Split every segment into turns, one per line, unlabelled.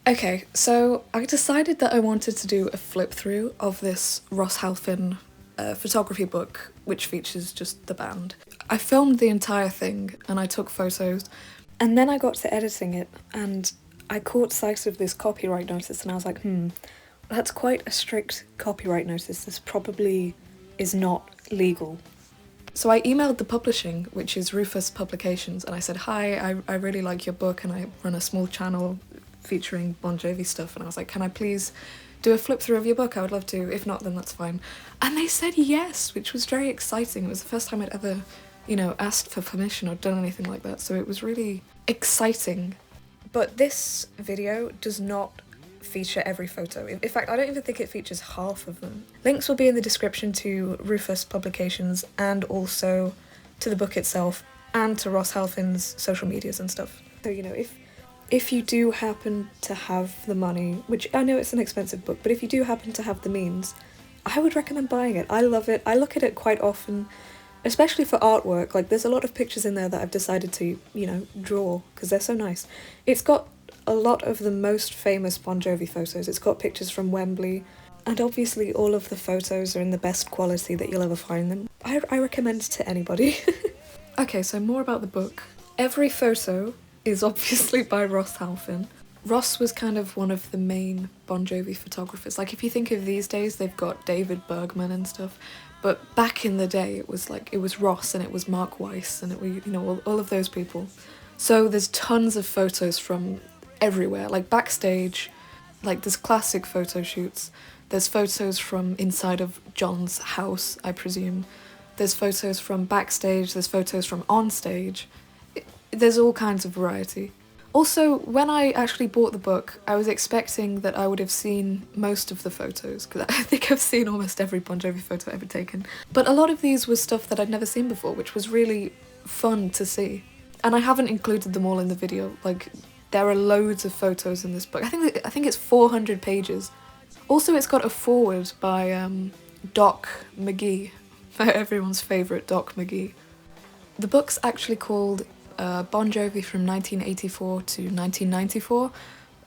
Okay, so I decided that I wanted to do a flip through of this Ross Halfin photography book, which features just the band. I filmed the entire thing and I took photos, and then I got to editing it and I caught sight of this copyright notice and I was like, that's quite a strict copyright notice. This probably is not legal. So I emailed the publishing, which is Rufus Publications, and I said, hi, I really like your book and I run a small channel featuring Bon Jovi stuff, and I was like, can I please do a flip through of your book? I would love to. If not, then that's fine. And they said yes, which was very exciting. It was the first time I'd ever, asked for permission or done anything like that, so it was really exciting. But this video does not feature every photo. In fact, I don't even think it features half of them. Links will be in the description to Rufus Publications and also to the book itself and to Ross Halfin's social medias and stuff. So, if you do happen to have the money, which I know it's an expensive book, but if you do happen to have the means, I would recommend buying it. I love it. I look at it quite often, especially for artwork. Like, there's a lot of pictures in there that I've decided to, draw, because they're so nice. It's got a lot of the most famous Bon Jovi photos. It's got pictures from Wembley, and obviously all of the photos are in the best quality that you'll ever find them. I recommend it to anybody. Okay, so more about the book. Every photo is obviously by Ross Halfin. Ross was kind of one of the main Bon Jovi photographers. Like, if you think of these days, they've got David Bergman and stuff, but back in the day it was Ross and it was Mark Weiss and it was, all of those people. So there's tons of photos from everywhere, like backstage, like there's classic photo shoots, there's photos from inside of John's house, I presume, there's photos from backstage, there's photos from on stage. There's all kinds of variety. Also, when I actually bought the book, I was expecting that I would have seen most of the photos, because I think I've seen almost every Bon Jovi photo ever taken. But a lot of these was stuff that I'd never seen before, which was really fun to see. And I haven't included them all in the video. Like, there are loads of photos in this book. I think it's 400 pages. Also, it's got a foreword by Doc McGee, everyone's favourite Doc McGee. The book's actually called Bon Jovi from 1984 to 1994,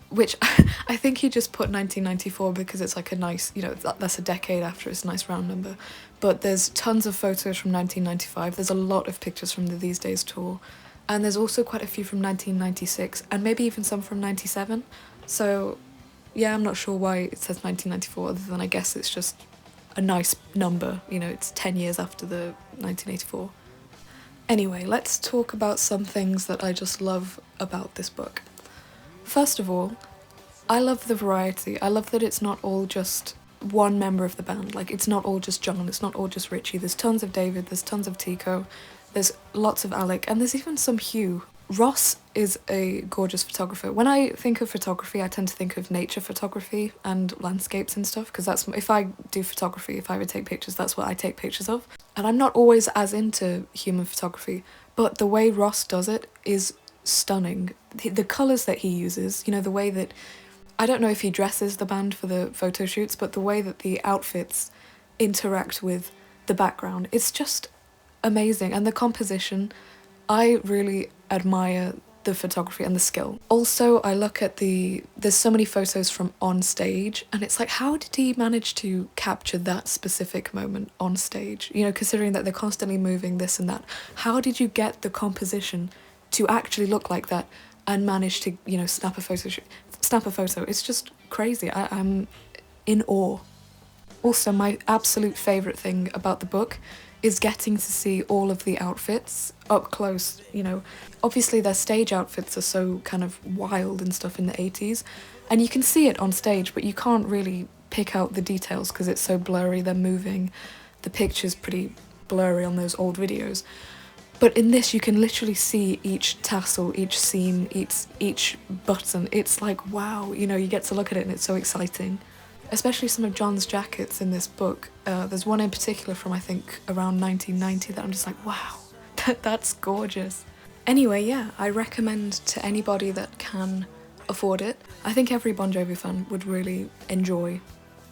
which I think he just put 1994 because it's like a nice, that's a decade after, it's a nice round number. But there's tons of photos from 1995, there's a lot of pictures from the These Days tour, and there's also quite a few from 1996, and maybe even some from 97. So yeah, I'm not sure why it says 1994, other than I guess it's just a nice number, it's 10 years after the 1984. Anyway, let's talk about some things that I just love about this book. First of all, I love the variety. I love that it's not all just one member of the band. Like, it's not all just John, it's not all just Richie. There's tons of David, there's tons of Tico, there's lots of Alec, and there's even some Hugh. Ross is a gorgeous photographer. When I think of photography, I tend to think of nature photography and landscapes and stuff, because that's, if I do photography, if I would take pictures, that's what I take pictures of. And I'm not always as into human photography, but the way Ross does it is stunning. The colours that he uses, the way that, I don't know if he dresses the band for the photo shoots, but the way that the outfits interact with the background, it's just amazing. And the composition, I really admire the photography and the skill. Also, I look at there's so many photos from on stage, and it's like, how did he manage to capture that specific moment on stage? Considering that they're constantly moving this and that, how did you get the composition to actually look like that and manage to, snap a photo? It's just crazy. I'm in awe. Also, my absolute favourite thing about the book is getting to see all of the outfits up close, Obviously their stage outfits are so kind of wild and stuff in the 80s, and you can see it on stage, but you can't really pick out the details because it's so blurry, they're moving, the picture's pretty blurry on those old videos. But in this, you can literally see each tassel, each seam, each button. It's like, wow, you get to look at it and it's so exciting. Especially some of John's jackets in this book. There's one in particular from, I think, around 1990 that I'm just like, wow, that's gorgeous. Anyway, yeah, I recommend to anybody that can afford it. I think every Bon Jovi fan would really enjoy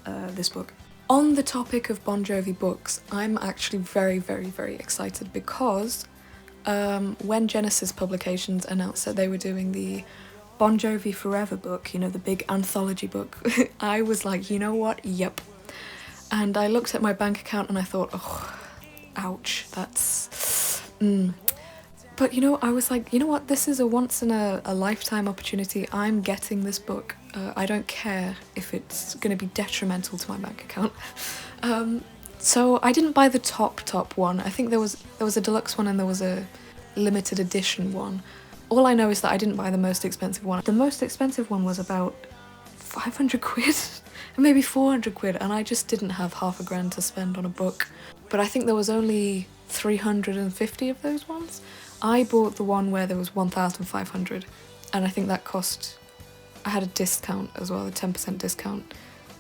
this book. On the topic of Bon Jovi books, I'm actually very, very, very excited because when Genesis Publications announced that they were doing the Bon Jovi Forever book, you know, the big anthology book, I was like, you know what, yep. And I looked at my bank account and I thought, oh, ouch, that's... But you know, I was like, you know what, this is a once in a lifetime opportunity. I'm getting this book. I don't care if it's going to be detrimental to my bank account. So I didn't buy the top one. I think there was a deluxe one and there was a limited edition one. All I know is that I didn't buy the most expensive one. The most expensive one was about 500 quid, maybe 400 quid, and I just didn't have half a grand to spend on a book. But I think there was only 350 of those ones. I bought the one where there was 1,500, and I think that cost... I had a discount as well, a 10% discount,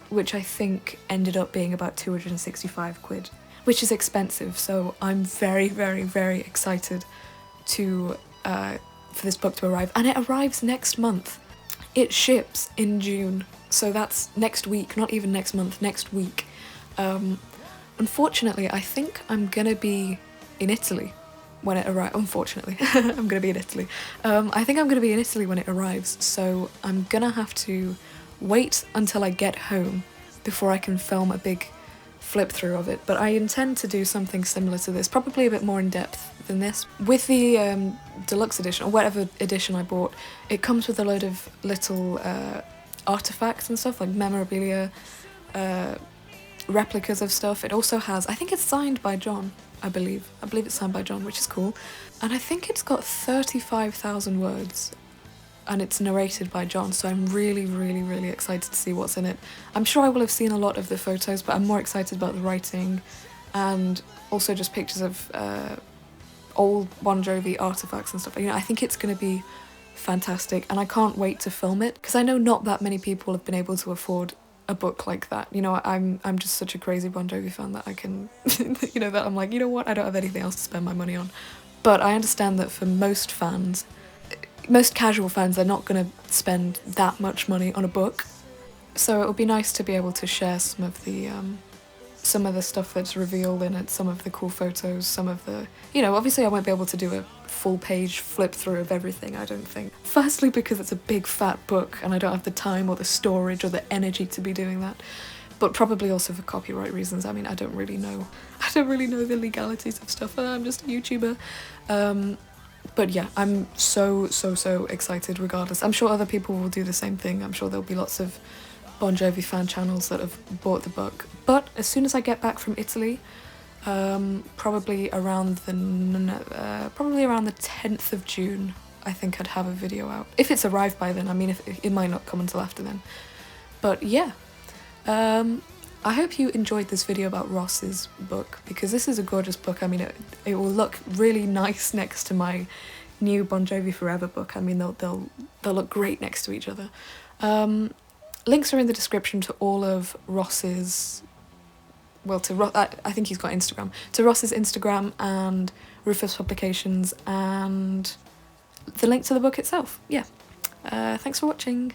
which I think ended up being about 265 quid, which is expensive, so I'm very, very, very excited to for this book to arrive. And it arrives next month. It ships in June, so that's next week, not even next month, next week. Unfortunately, I think I'm gonna be in Italy when it arrives. Unfortunately, I'm gonna be in Italy. I think I'm gonna be in Italy when it arrives, so I'm gonna have to wait until I get home before I can film a big flip through of it. But I intend to do something similar to this, probably a bit more in depth than this. With the deluxe edition, or whatever edition I bought, it comes with a load of little artifacts and stuff, like memorabilia, replicas of stuff. It also has, I think it's signed by John, I believe it's signed by John, which is cool. And I think it's got 35,000 words and it's narrated by John, so I'm really, really, really excited to see what's in it. I'm sure I will have seen a lot of the photos, but I'm more excited about the writing and also just pictures of old Bon Jovi artifacts and stuff. You know, I think it's going to be fantastic, and I can't wait to film it, because I know not that many people have been able to afford a book like that. You know, I'm just such a crazy Bon Jovi fan that I can, you know, that I'm like, you know what, I don't have anything else to spend my money on. But I understand that for most fans, most casual fans, they're not going to spend that much money on a book. So it would be nice to be able to share some of the stuff that's revealed in it, some of the cool photos, some of the, you know, obviously I won't be able to do a full page flip through of everything, I don't think. Firstly, because it's a big fat book and I don't have the time or the storage or the energy to be doing that. But probably also for copyright reasons. I mean, I don't really know the legalities of stuff. I'm just a YouTuber. But yeah, I'm so excited regardless. I'm sure other people will do the same thing. I'm sure there'll be lots of Bon Jovi fan channels that have bought the book. But as soon as I get back from Italy, probably around the 10th of June, I think I'd have a video out. If it's arrived by then, I mean, if it might not come until after then. But yeah, I hope you enjoyed this video about Ross's book, because this is a gorgeous book. I mean, it will look really nice next to my new Bon Jovi Forever book. I mean, they'll look great next to each other. Links are in the description to all of Ross's, well, I think he's got Instagram, to Ross's Instagram and Rufus Publications, and the link to the book itself. Yeah. Thanks for watching.